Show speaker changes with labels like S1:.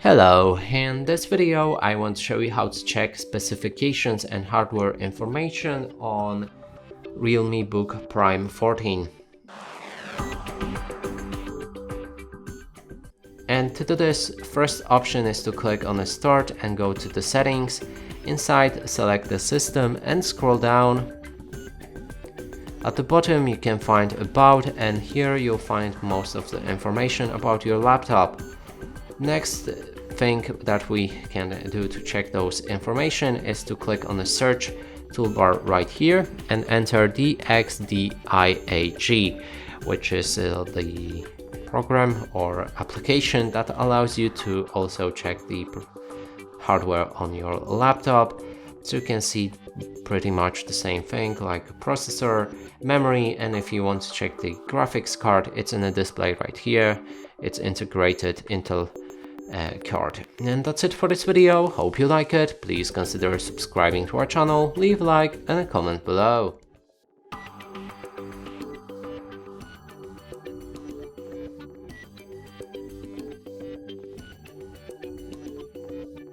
S1: Hello, in this video I want to show you how to check specifications and hardware information on Realme Book Prime 14. And to do this, first option is to click on the Start and go to the Settings. Inside, select the System and scroll down. At the bottom you can find About, and here you'll find most of the information about your laptop. Next thing that we can do to check those information is to click on the search toolbar right here and enter DXDIAG, which is the program or application that allows you to also check the hardware on your laptop. So you can see pretty much the same thing, like processor, memory, and if you want to check the graphics card, it's in the display right here. It's integrated Intel card. And that's it for this video. Hope you like it. Please consider subscribing to our channel, leave a like and a comment below.